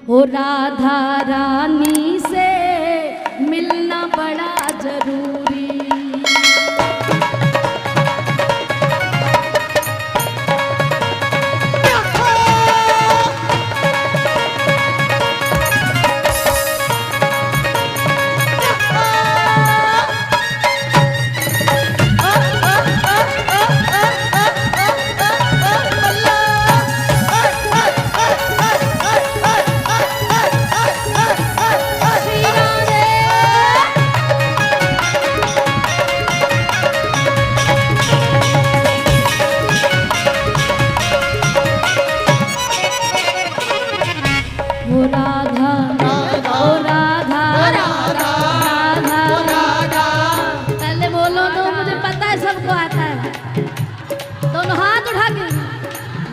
हो राधा रानी से मिलना बड़ा जरूरी।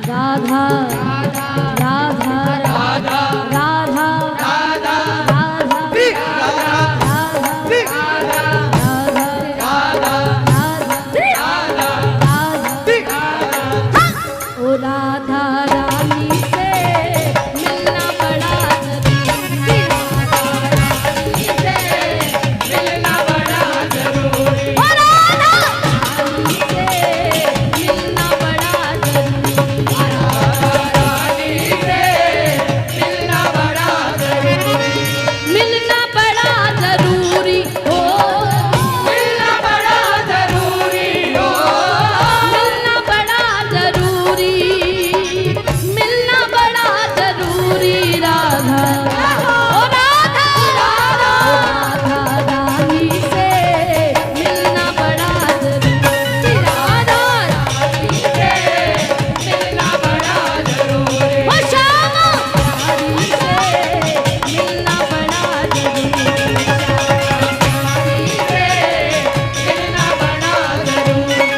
राधा राधा राधा राधा ओ राधा रानी से मिलना बड़ा जरूरी। मिलना बड़ा जरूरी। ओ राधा रानी से मिलना बड़ा जरूरी। मिलना बड़ा जरूरी हो, मिलना बड़ा जरूरी हो, मिलना बड़ा जरूरी, मिलना बड़ा जरूरी। राधा ओ राधा राधा रानी से मिलना बड़ा जरूरी। राधा रानी से मिलना बड़ा जरूरी। ओ श्यामा रानी से मिलना बड़ा जरूरी। मिलना बड़ा जरूरी।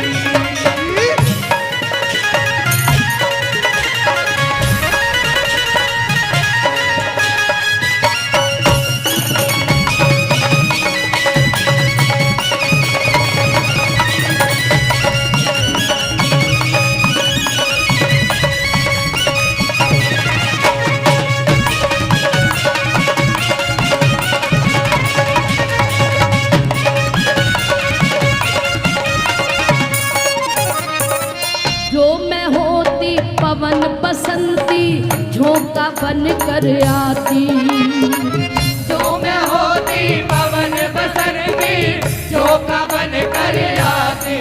जो मैं होती पवन बसंती झोंका बन कर आती। जो मैं होती पवन बसंती झोंका बन कर आती।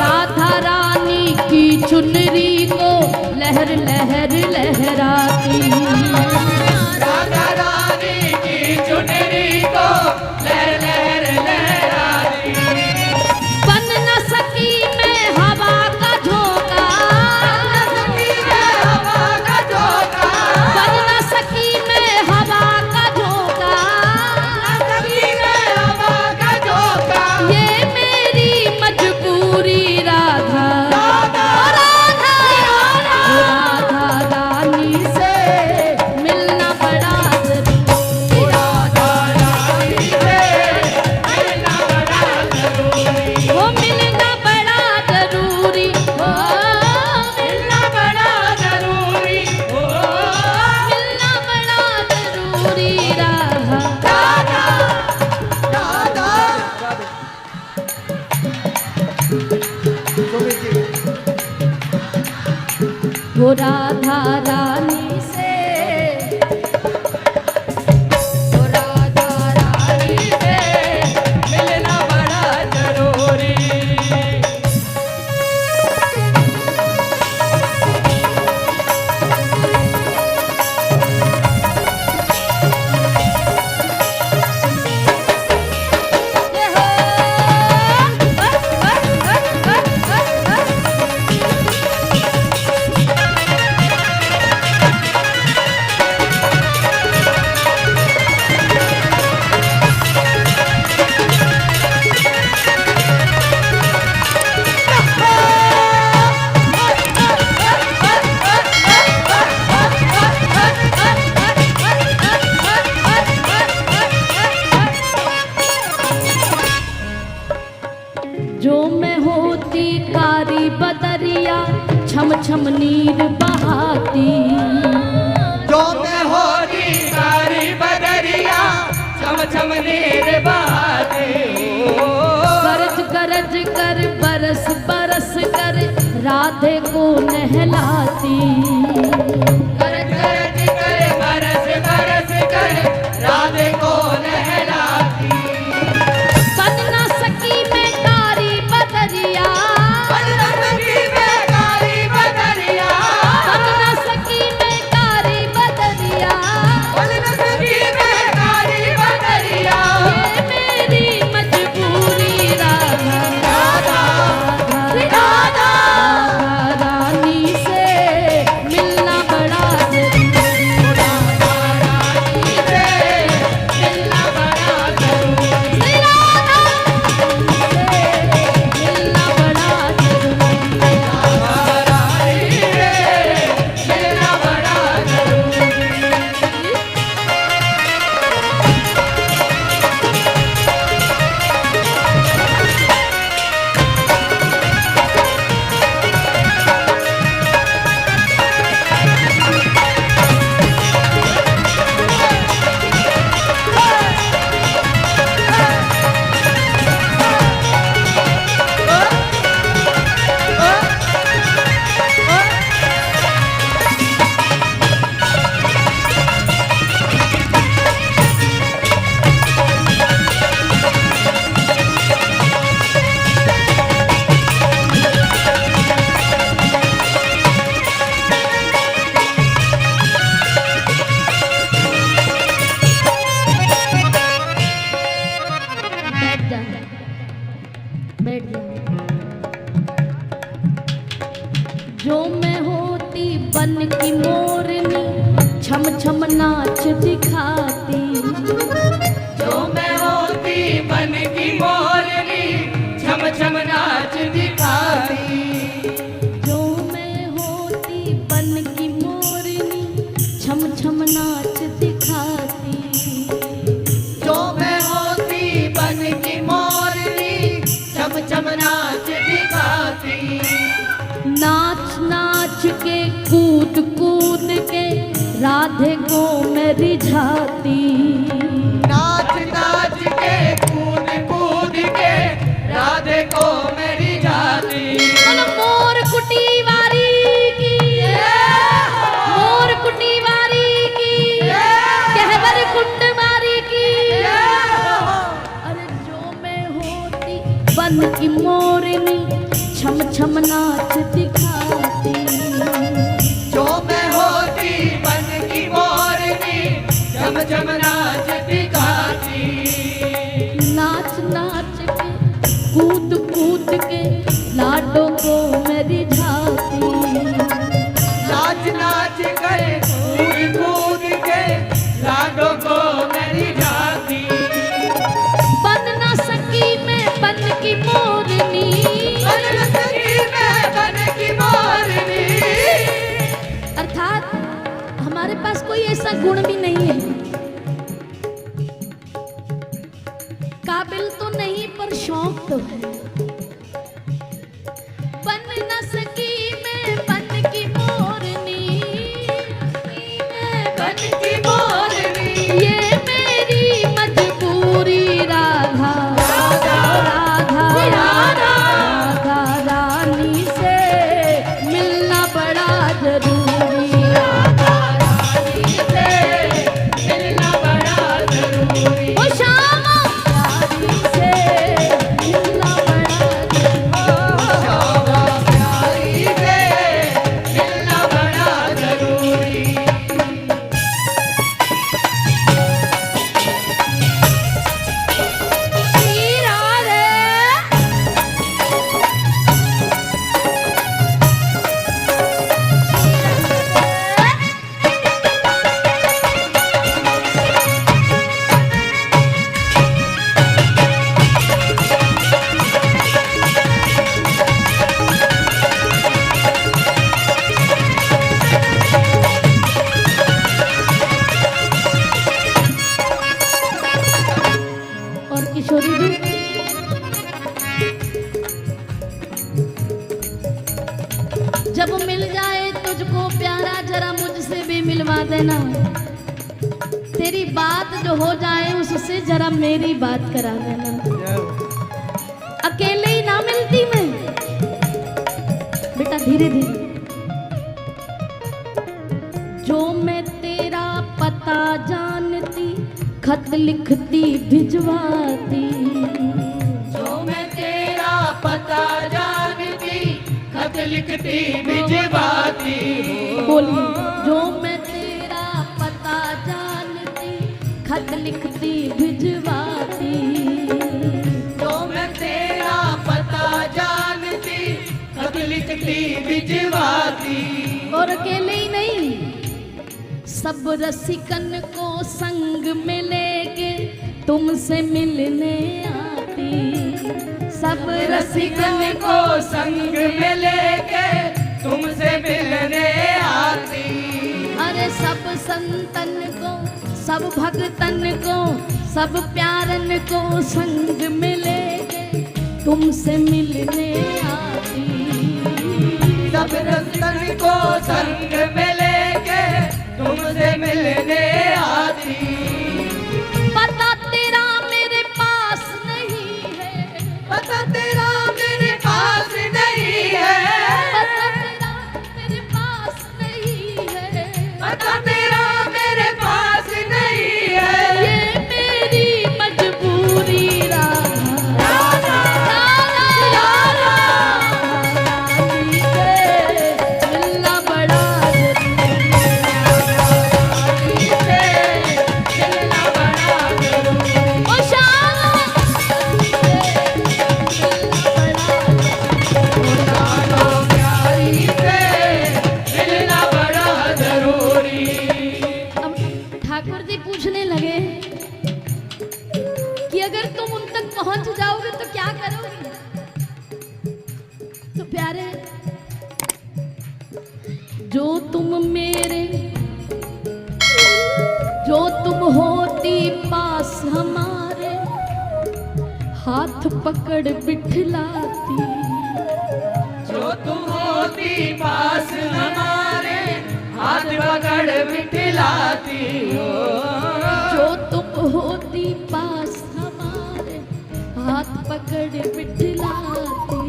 राधा रानी की चुनरी को लहर लहर लहराती। राधा रानी की चुनरी को लहर लहर लहराती। बन न सकी मैं हवा का झोंका, हवा का झोंका। बन न सकी मैं हवा का झोंका। हवा का झोंका। ये मेरी मजबूरी। राधा राधा राधा रानी से मिलना बड़ा जरूरी। राधा रानी से मिलना बड़ा जरूरी। वो मिलना बड़ा जरूरी हो, मिलना बड़ा जरूरी हो। मिलना बड़ा जरूरी। राधा राधा राधा वो राधा रानी से, ओ राधा रानी से मिलना बड़ा जरूरी। जो मैं होती कारी बदरिया छम छम नीर बहाती। जो मैं हो कनेर बहाते गरज गरज कर बरस बरस कर राधे को नहलाती। गरज गरज कर बरस बरस कर राधे को नहलाती। बन न सकी मैं कारी बदरिया, बन न सकी मैं कारी बदरिया, बन न सकी मैं कारी बदरिया, बन न सकी मैं कारी बदरिया। ये मेरी मजबूरी राधा राधा राधा रानी से मिलना बड़ा जरूरी। राधा रानी से मिलना बड़ा जरूरी। राधा से मिलना बड़ा जरूरी। राधा रानी से मिलना बड़ा जरूरी। बैठ जा, बैठ जा। जो मैं होती बन की मोरनी छम छम नाच दिखाती। जो मैं होती बन की मोरनी छम छम नाच दिखाती। जो मैं होती बन की मोरनी छम छम नाच दिखाती। जो मैं होती बन की मोरनी छम छम नाच दिखाती। नाच नाच के कूद कूद के राधे को मैं रिझाती। नाच नाच के कूद कूद के राधे को मेरी जाती। मन मोर कुटी वारी की, मोर कुटी वारी की, कहवर कुंड मारी की। अरे जो मैं होती बन की मोरनी छम छम नाच दिखाती। जो मैं होती बन की मोरनी छम छम नाच दिखाती। नाच नाच के कूद कूद के लाडो को मैं रिझाती। नाच नाच कर कूद कूद के लाडो को मेरी जाती। बन न सकी मैं बन की मोरनी, बन न सकी मैं बन की मोरनी। अर्थात हमारे पास कोई ऐसा गुण भी नहीं है, काबिल तो नहीं पर शौक तो है। बन न सकी मैं बन की मोरनी, मैं बन की मोरनी। ये मेरी मजबूरी राधा राधा राधा राधा रानी से मिलना बड़ा जरूरी। राधा रानी से मिलना बड़ा जरूरी। ओ श्यामा रानी से मिलना बड़ा जरूरी। श्यामा प्यारी से मिलना बड़ा जरूरी। हीरा रे और किशोरी जी, जब मिल जाए तुझको प्यारा जरा मुझसे भी मिलवा देना। तेरी बात जो हो जाए उससे जरा जरा मेरी बात करा देना, अकेले ही ना मिलती मैं। बेटा धीरे धीरे। जो मैं तेरा पता जानती, खत लिखती भिजवाती। जो मैं तेरा पता जानती, खत लिखती भिजवाती। बोलिए। जो मैं तेरा पता जानती, खत लिखती भिजवाती। जो मैं तेरा पता जानती, खत लिखती भिजवाती। और अकेले ही नहीं, सब रसिकन को संग में लेके तुमसे मिलने आती। सब रसिकन को संग में लेके तुमसे मिलने आती। अरे सब संतन को, सब भक्तन को, सब प्यारन को संग में लेके तुमसे मिलने आती। सब रसिकन को संग में लेके तुमसे मिलने आती। पता तेरा मेरे पास नहीं है, पता तेरा मेरे पास नहीं है। पता तेरा मेरे पास नहीं है, पता तेरा मेरे पास नहीं है। ये मेरी मजबूरी राधा, राधा रानी से मिलना बड़ा चलना बड़ा जरूरी। ओ शाम जानो प्यारी से मिलना बड़ा जरूरी। अब ठाकुर जी पूछने लगे कि अगर तुम उन तक पहुंच जाओगे तो क्या करोगे? तो प्यारे, जो तुम मेरे, जो तुम होती पास हमारे, हाथ पकड़ बिठलाती। जो तुम होती पास हमारे, हाथ पकड़ बिठलाती हो। जो तुम होती पास हमारे, हाथ पकड़ बिठलाती।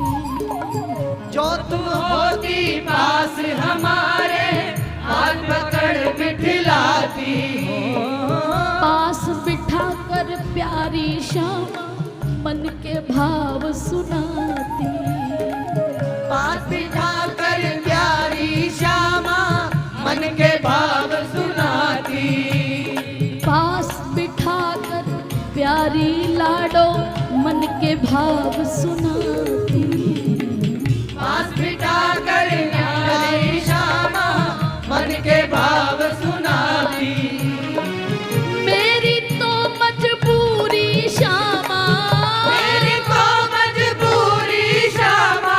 जो तुम होती पास हमारे, हाथ पकड़ बिठलाती हो। पास बिठाकर प्यारी श्यामा मन के भाव सुनाती। पास बिठाकर प्यारी श्यामा मन के भाव सुनाती। पास बिठाकर प्यारी लाडो मन के भाव सुनाती। पास बिठाकर प्यारी श्यामा मन के भाव सुनाती। मेरी तो मजबूरी श्यामा, मेरी तो मजबूरी श्यामा।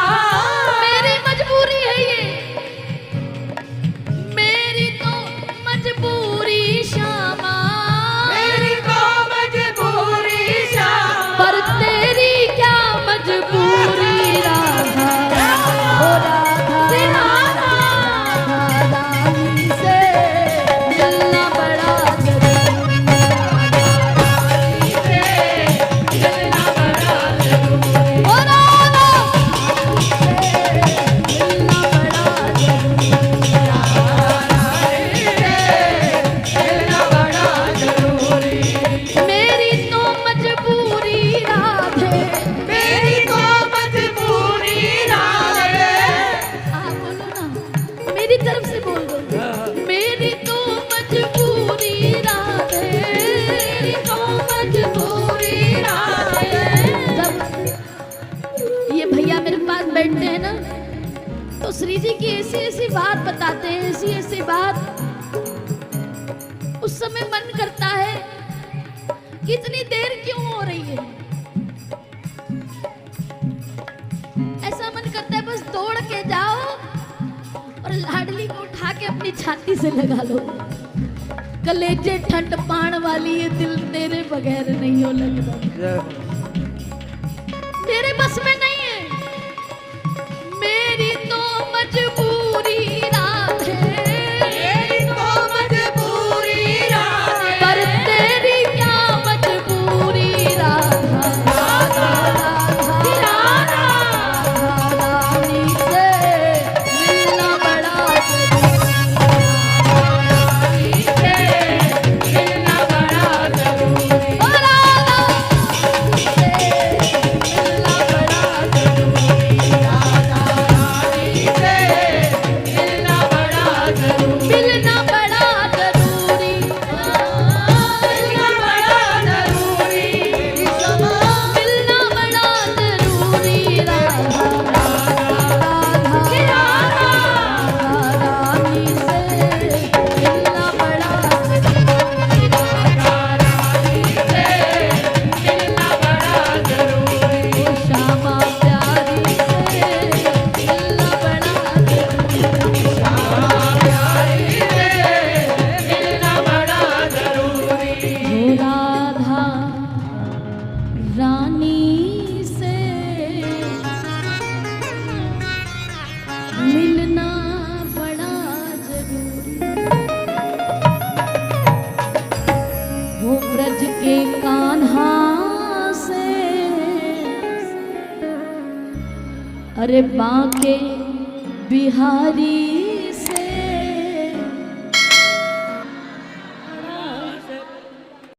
मेरी मजबूरी है ये, मेरी तो मजबूरी श्यामा। मेरी तो मजबूरी श्यामा। पर तेरी क्या मजबूरी राधा, ओ राधा रानी से मिलना बड़ा जरूरी। चलना बड़ा जरूरी। ओ राधा से मिलना बड़ा चलना बड़ा जरूरी। मेरी तो मजबूरी राधे। मेरी तो मजबूरी राधे। आप बोलो ना, मेरी तरफ से बोल दो। मेरी तो मजबूरी राधे, मेरी तो मजबूरी राधे। जब ये भैया मेरे पास बैठते हैं ना, तो श्री जी की ऐसी ऐसी बात बताते हैं, ऐसी ऐसी बात। उस समय मन करता है कि इतनी देर क्यों हो रही है। ऐसा मन करता है बस दौड़ के जाओ और लाडली को उठा के अपनी छाती से लगा लो। कलेजे ठंड पान वाली ये दिल तेरे बगैर नहीं हो लगता। मेरे बस में नहीं है। मेरी तो मजबूरी राधे, मेरी तो मजबूरी राधे। पर तेरी क्या मजबूरी अरे बांके बिहारी